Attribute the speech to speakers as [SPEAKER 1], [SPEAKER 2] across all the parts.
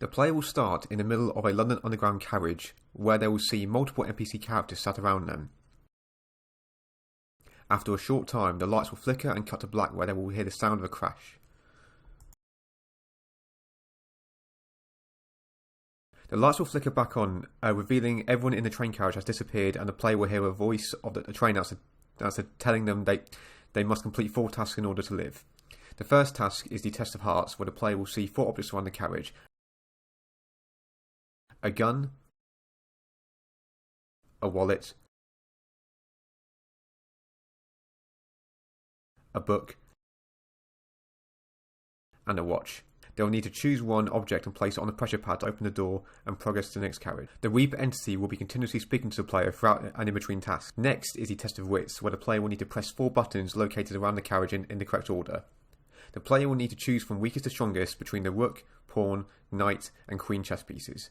[SPEAKER 1] The player will start in the middle of a London Underground carriage, where they will see multiple NPC characters sat around them. After a short time, the lights will flicker and cut to black, where they will hear the sound of a crash. The lights will flicker back on, revealing everyone in the train carriage has disappeared, and the player will hear a voice of the train announcer telling them they must complete 4 tasks in order to live. The first task is the Test of Hearts, where the player will see 4 objects around the carriage: a gun, a wallet, a book, and a watch. They will need to choose one object and place it on the pressure pad to open the door and progress to the next carriage. The Reaper entity will be continuously speaking to the player throughout and in between tasks. Next is the Test of Wits, where the player will need to press 4 buttons located around the carriage in the correct order. The player will need to choose from weakest to strongest between the Rook, Pawn, Knight, and Queen chess pieces.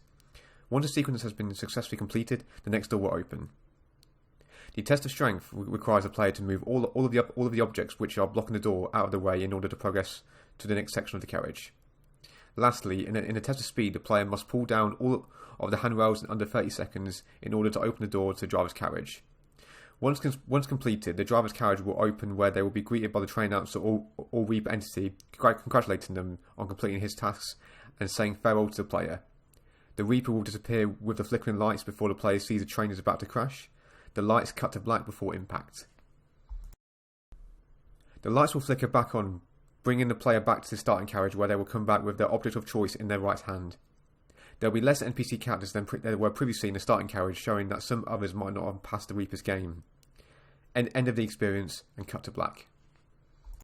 [SPEAKER 1] Once a sequence has been successfully completed, the next door will open. The Test of Strength requires the player to move all of the objects which are blocking the door out of the way in order to progress to the next section of the carriage. Lastly, in the Test of Speed, the player must pull down all of the handrails in under 30 seconds in order to open the door to the driver's carriage. Once completed, the driver's carriage will open, where they will be greeted by the train announcer or Reaper entity, congratulating them on completing his tasks and saying farewell to the player. The Reaper will disappear with the flickering lights before the player sees the train is about to crash. The lights cut to black before impact. The lights will flicker back on, bringing the player back to the starting carriage, where they will come back with their object of choice in their right hand. There will be less NPC characters than there were previously in the starting carriage, showing that some others might not have passed the Reaper's game. End of the experience, and cut to black.